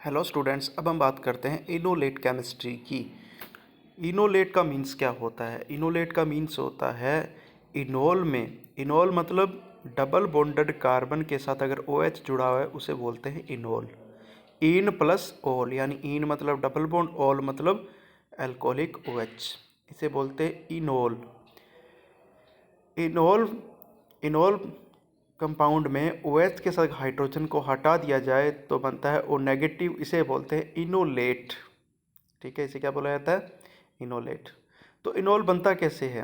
Hello students, अब हम बात करते हैं इनोलेट केमिस्ट्री की। इनोलेट का मीन्स क्या होता है? इनोलेट का मीन्स होता है इनोल मतलब डबल बॉन्डेड कार्बन के साथ अगर OH जुड़ा हुआ है उसे बोलते हैं इनोल। इन प्लस ओल यानी इन मतलब डबल बॉन्ड, ओल मतलब अल्कोहलिक OH, इसे बोलते हैं इनोल। इनोल इनोल कंपाउंड में OH के साथ हाइड्रोजन को हटा दिया जाए तो बनता है O नेगेटिव, इसे बोलते हैं इनोलेट। ठीक है, इसे क्या बोला जाता है? इनोलेट। तो इनोल बनता कैसे है?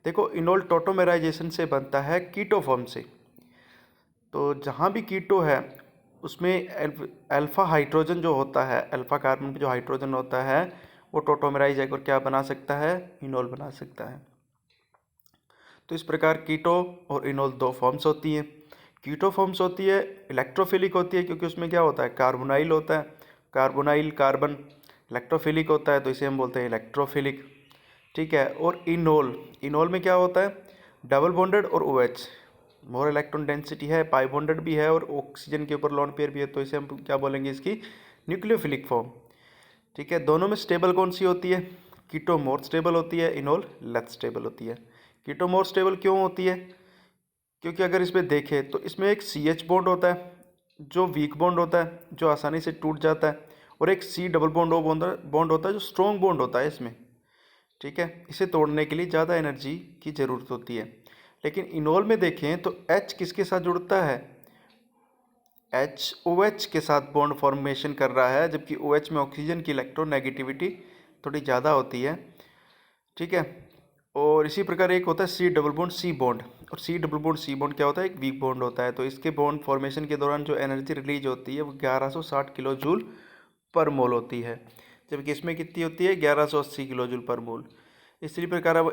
देखो, इनोल टोटोमेराइजेशन से बनता है, कीटो फॉर्म से। तो जहाँ भी कीटो है उसमें अल्फा हाइड्रोजन जो होता है, अल्फा कार्बन पे जो हाइड्रोजन होता है वो टोटोमेराइज होकर क्या बना सकता है? इनोल बना सकता है। तो इस प्रकार कीटो और इनोल दो फॉर्म्स होती हैं। कीटो फॉर्म्स होती है इलेक्ट्रोफिलिक होती है, क्योंकि उसमें क्या होता है? कार्बोनाइल होता है। कार्बोनाइल कार्बन इलेक्ट्रोफिलिक होता है, तो इसे हम बोलते हैं इलेक्ट्रोफिलिक। ठीक है। और इनोल में क्या होता है? डबल बॉन्डेड और OH, मोर इलेक्ट्रॉन डेंसिटी है, पाई बॉन्डेड भी है और ऑक्सीजन के ऊपर लोन पेयर भी है, तो इसे हम क्या बोलेंगे? इसकी न्यूक्लियोफिलिक फॉर्म। ठीक है। दोनों में स्टेबल कौन सी होती है? कीटो मोर स्टेबल होती है, इनोल लेस स्टेबल होती है। कीटो मोर स्टेबल क्यों होती है? क्योंकि अगर इसमें देखें तो इसमें एक CH बॉन्ड होता है जो वीक बॉन्ड होता है, जो आसानी से टूट जाता है, और एक C डबल बॉन्ड होता है जो स्ट्रॉन्ग बॉन्ड होता है इसमें। ठीक है। इसे तोड़ने के लिए ज़्यादा एनर्जी की ज़रूरत होती है। लेकिन इनोल में देखें तो H किसके साथ जुड़ता है? H OH के साथ बॉन्ड फॉर्मेशन कर रहा है, जबकि OH में ऑक्सीजन की इलेक्ट्रोनेगेटिविटी थोड़ी ज़्यादा होती है। ठीक है। और इसी प्रकार एक होता है C double bond C bond, और C double bond C bond क्या होता है? एक वीक बॉन्ड होता है। तो इसके बॉन्ड फॉर्मेशन के दौरान जो एनर्जी रिलीज होती है वो 1160 किलो जूल पर मोल होती है, जबकि इसमें कितनी होती है? 1180 किलो जूल पर मोल। इसी प्रकार अब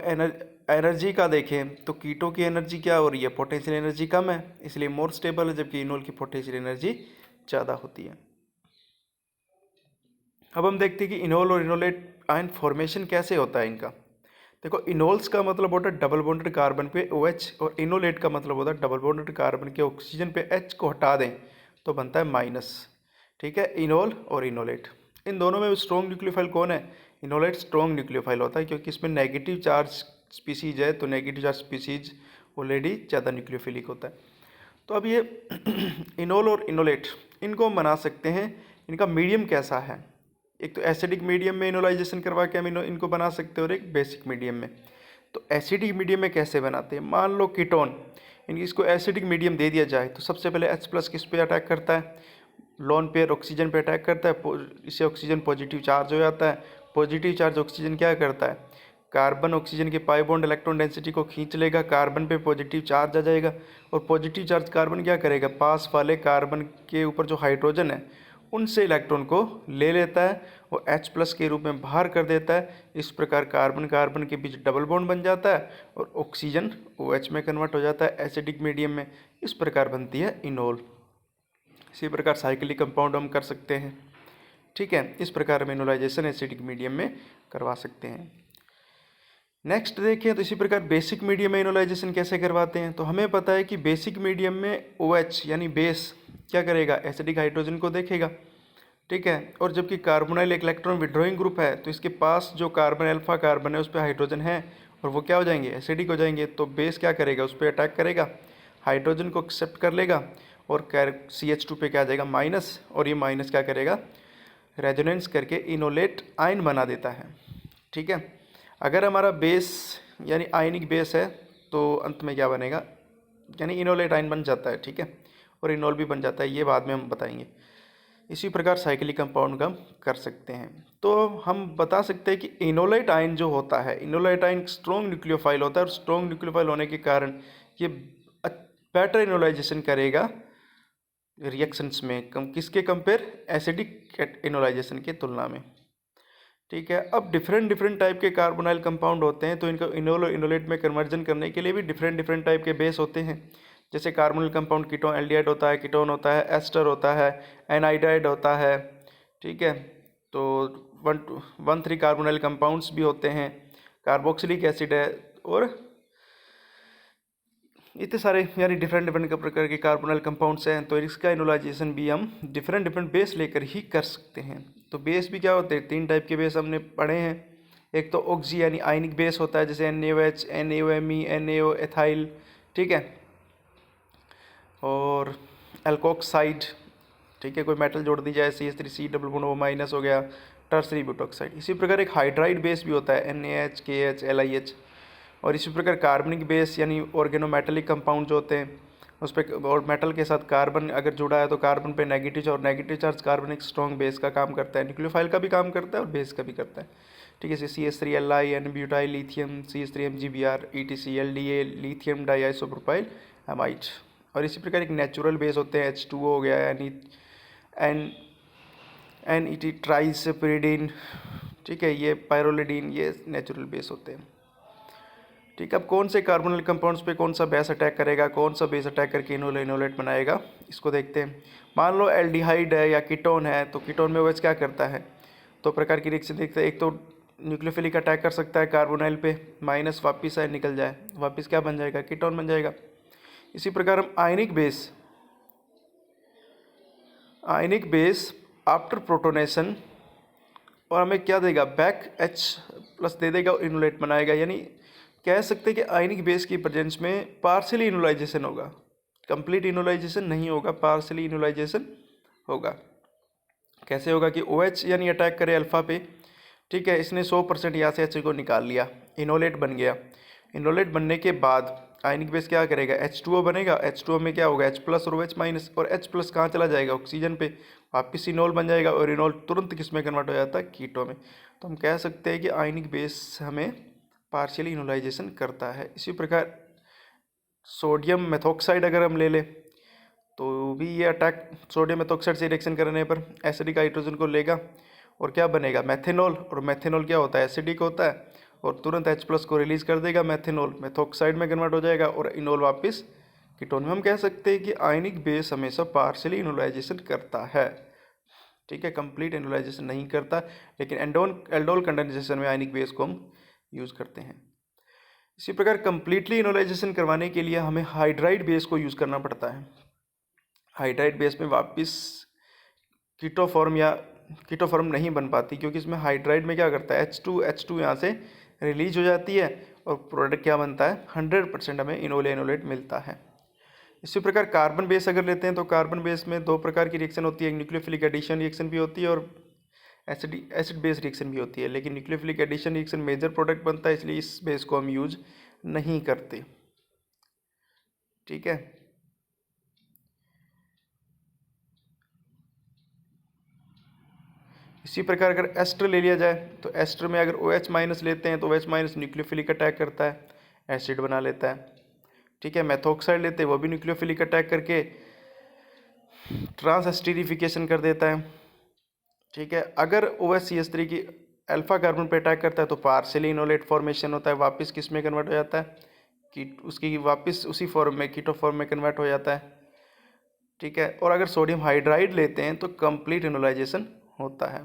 एनर्जी का देखें तो कीटो की एनर्जी क्या हो रही है? पोटेंशियल एनर्जी कम है, इसलिए मोर स्टेबल है, जबकि इनोल की पोटेंशियल एनर्जी ज़्यादा होती है। अब हम देखते हैं कि इनोल और इनोलेट आयन फॉर्मेशन कैसे होता है इनका। देखो, इनोल्स का मतलब होता है डबल बॉन्डेड कार्बन पे OH, और इनोलेट का मतलब होता है डबल बॉन्डेड कार्बन के ऑक्सीजन पे H को हटा दें तो बनता है माइनस। ठीक है, इनोल और इनोलेट। इन दोनों में स्ट्रॉन्ग न्यूक्लियोफाइल कौन है? इनोलेट स्ट्रॉन्ग न्यूक्लियोफाइल होता है, क्योंकि इसमें नेगेटिव चार्ज स्पीसीज है, तो नेगेटिव चार्ज स्पीसीज ऑलरेडी ज़्यादा न्यूक्लियोफिलिक होता है। तो अब ये इनोल और इनोलेट, इनको हम बना सकते हैं। इनका मीडियम कैसा है? एक तो एसिडिक मीडियम में इनोलाइजेशन करवा के हम इनको बना सकते हैं, और एक बेसिक मीडियम में। तो एसिडिक मीडियम में कैसे बनाते हैं? मान लो कीटोन, इसको एसिडिक मीडियम दे दिया जाए तो सबसे पहले H+ किस पे अटैक करता है? लोन पेयर ऑक्सीजन पे अटैक करता है, इससे ऑक्सीजन पॉजिटिव चार्ज हो जाता है। पॉजिटिव चार्ज ऑक्सीजन क्या करता है? कार्बन ऑक्सीजन के पाई बॉन्ड इलेक्ट्रॉन डेंसिटी को खींच लेगा, कार्बन पे पॉजिटिव चार्ज आ जाएगा, और पॉजिटिव चार्ज कार्बन क्या करेगा? पास वाले कार्बन के ऊपर जो हाइड्रोजन है उनसे इलेक्ट्रॉन को ले लेता है और H+ के रूप में बाहर कर देता है। इस प्रकार कार्बन कार्बन के बीच डबल बॉन्ड बन जाता है और ऑक्सीजन OH में कन्वर्ट हो जाता है एसिडिक मीडियम में। इस प्रकार बनती है इनोल। इसी प्रकार साइक्लिक कंपाउंड हम कर सकते हैं। ठीक है, इस प्रकार हम इनोलाइजेशन एसिडिक मीडियम में करवा सकते हैं। नेक्स्ट देखें तो इसी प्रकार बेसिक मीडियम में इनोलाइजेशन कैसे करवाते हैं। तो हमें पता है कि बेसिक मीडियम में OH यानी बेस क्या करेगा? एसिडिक हाइड्रोजन को देखेगा। ठीक है। और जबकि कार्बोनाइल एक इलेक्ट्रॉन विड्रॉइंग ग्रुप है, तो इसके पास जो कार्बन अल्फा कार्बन है उस पर हाइड्रोजन है, और वो क्या हो जाएंगे? एसिडिक हो जाएंगे। तो बेस क्या करेगा? उस पर अटैक करेगा, हाइड्रोजन को एक्सेप्ट कर लेगा, और CH2 पे क्या आ जाएगा? माइनस, और ये माइनस क्या करेगा? रेजोनेंस करके इनोलेट आयन बना देता है। ठीक है। अगर हमारा बेस यानी आयनिक बेस है तो अंत में क्या बनेगा? यानी इनोलेट आयन बन जाता है। ठीक है। और इनोल भी बन जाता है, ये बाद में हम बताएंगे। इसी प्रकार साइक्लिक कंपाउंड का हम कर सकते हैं। तो हम बता सकते हैं कि इनोलेट आयन जो होता है, इनोलेट आयन स्ट्रॉन्ग न्यूक्लियोफाइल होता है, और स्ट्रॉन्ग न्यूक्लियोफाइल होने के कारण ये बेटर इनोलाइजेशन करेगा रिएक्शंस में, किसके कंपेयर? एसिडिक इनोलाइजेशन के तुलना में। ठीक है। अब डिफरेंट डिफरेंट टाइप के कार्बोनाइल कंपाउंड होते हैं, तो इनको इनोल और इनोलेट में कन्वर्जन करने के लिए भी डिफरेंट डिफरेंट टाइप के बेस होते हैं। जैसे कार्बोनाइल कंपाउंड कीटोन एल्डिहाइड होता है, कीटोन होता है, एस्टर होता है, एनाइडाइड होता है। ठीक है। तो 1,3 कार्बोनाइल कंपाउंड्स भी होते हैं, कार्बोक्सिलिक एसिड है, और इतने सारे यानी डिफरेंट डिफरेंट प्रकार के कार्बोनाइल कंपाउंड्स हैं, तो इसका इनोलाइजेशन भी हम डिफरेंट डिफरेंट बेस लेकर ही कर सकते हैं। तो बेस भी क्या होते हैं, 3 टाइप के बेस हमने पढ़े हैं। एक तो ऑक्सी यानी आयनिक बेस होता है, जैसे NaOH, NaOMe, NaO एथाइल, ठीक है। और एल्कोक्साइड, ठीक है, कोई मेटल जोड़ दी जाए, CH3C double bond O minus हो गया, टर्सरी ब्यूटॉक्साइड। इसी प्रकार एक हाइड्राइड बेस भी होता है, NaH, KH, LiH। और इसी प्रकार कार्बनिक बेस यानी ऑर्गेनोमेटेलिक कंपाउंड जो होते हैं उस पर, और मेटल के साथ कार्बन अगर जुड़ा है तो कार्बन पे नेगेटिव और नेगेटिव चार्ज कार्बन एक स्ट्रॉन्ग बेस का काम करता है, न्यूक्लियोफाइल का भी काम करता है और बेस का भी करता है, ठीक है। जैसे CH3Li, N butyl lithium, CH3MgBr, ETC, LDA, lithium diisopropyl amide. और इसी प्रकार एक नेचुरल बेस होते हैं, H2O हो गया, यानी NET ट्राइसपिरिडीन, ठीक है, ये पायरोलिडीन, ये नेचुरल बेस होते हैं, ठीक है। अब कौन से कार्बोनिल कंपाउंड्स पे कौन सा बेस अटैक करेगा, कौन सा बेस अटैक करके इनोलेट बनाएगा, इसको देखते हैं। मान लो एल्डिहाइड है या कीटोन है, तो कीटोन में OH क्या करता है, दो प्रकार की रिएक्शन देखते हैं। एक तो न्यूक्लियोफिलिक अटैक कर सकता है कार्बोनाइल पे, माइनस वापिस आए निकल जाए, वापिस क्या बन जाएगा, कीटोन बन जाएगा। इसी प्रकार हम आयनिक बेस आफ्टर प्रोटोनेशन, और हमें क्या देगा, बैक H+ दे देगा, इनोलेट बनाएगा। यानी कह सकते हैं कि आयनिक बेस की प्रेजेंस में पार्शियली इनोलाइजेशन होगा, कंप्लीट इनोलाइजेशन नहीं होगा, पार्शियली इनोलाइजेशन होगा। कैसे होगा कि OH यानी अटैक करे अल्फा पे, ठीक है, इसने 100% यहाँ से H को निकाल लिया, इनोलेट बन गया। इनोलेट बनने के बाद आयनिक बेस क्या करेगा, H2O बनेगा, H2O में क्या होगा, H+ और OH-, और H+ कहाँ चला जाएगा, ऑक्सीजन पे, वापस इनोल बन जाएगा, और इनोल तुरंत किस में कन्वर्ट हो जाता है, कीटो में। तो हम कह सकते हैं कि आयनिक बेस हमें पार्शियली इनोलाइजेशन करता है। इसी प्रकार सोडियम मेथॉक्साइड अगर हम ले लें तो भी ये अटैक सोडियम मेथॉक्साइड से रिएक्शन करने पर एसिडिक हाइड्रोजन को लेगा और क्या बनेगा, मैथेनॉल। और मैथेनॉल क्या होता है, एसिडिक होता है, और तुरंत H+ को रिलीज कर देगा, मैथेनॉल मेथॉक्साइड में कन्वर्ट हो जाएगा और इनोल वापस कीटोन में। हम कह सकते हैं कि आयनिक बेस हमेशा पार्शियली इनोलाइजेशन करता है, ठीक है, कंप्लीट इनोलाइजेशन नहीं करता, लेकिन एल्डोल कंडेंसेशन में आयनिक बेस को हम यूज़ करते हैं। इसी प्रकार कंप्लीटली इनोलाइजेशन करवाने के लिए हमें हाइड्राइड बेस को यूज़ करना पड़ता है। हाइड्राइड बेस में वापस कीटोफॉर्म नहीं बन पाती, क्योंकि इसमें हाइड्राइड में क्या करता है, H2 यहाँ से रिलीज हो जाती है और प्रोडक्ट क्या बनता है, 100% हमें इनोलेट मिलता है। इसी प्रकार कार्बन बेस अगर लेते हैं तो कार्बन बेस में 2 प्रकार की रिएक्शन होती है, न्यूक्लियोफिलिक एडिशन रिएक्शन भी होती है और एसिड बेस रिएक्शन भी होती है। लेकिन nucleophilic addition reaction major product बनता है, इसलिए इस बेस को हम यूज नहीं करते, ठीक है। इसी प्रकार अगर एस्टर ले लिया जाए तो एस्टर में अगर OH- लेते हैं तो OH- न्यूक्लियोफिलिक अटैक करता है, एसिड बना लेता है, ठीक है। मेथॉक्साइड लेते हैं, वो भी न्यूक्लियोफिलिक अटैक करके ट्रांस एस्टरीफिकेशन कर देता है, ठीक है। अगर OH-CH3 की अल्फा कार्बन पे अटैक करता है तो पार्शियली इनोलेट फॉर्मेशन होता है, वापस किस में कन्वर्ट हो जाता है, कि उसकी वापस उसी फॉर्म में कीटो फॉर्म में कन्वर्ट हो जाता है, ठीक है। और अगर सोडियम हाइड्राइड लेते हैं तो कंप्लीट इनोलाइजेशन होता है।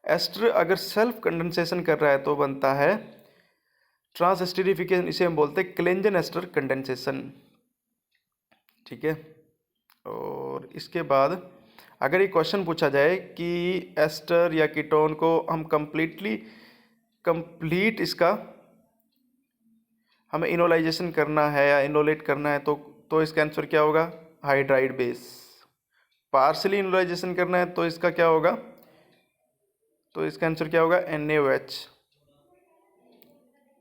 एस्टर अगर सेल्फ कंडेंसेशन कर रहा है तो बनता है ट्रांस एस्टरीफिकेशन, इसे हम बोलते हैं क्लेंजन एस्टर कंडेंसेशन, ठीक है। और इसके बाद अगर ये क्वेश्चन पूछा जाए कि एस्टर या कीटोन को हम कंप्लीट इसका हमें इनोलाइजेशन करना है या इनोलेट करना है तो इसका आंसर क्या होगा, हाइड्राइड बेस। पार्शियली इनोलाइजेशन करना है तो इसका क्या होगा, तो इसका आंसर क्या होगा, NaOH,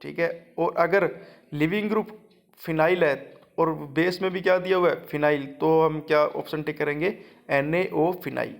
ठीक है। और अगर लिविंग ग्रुप फिनाइल है और बेस में भी क्या दिया हुआ है, फिनाइल, तो हम क्या ऑप्शन टिक करेंगे, NaO फिनाइल।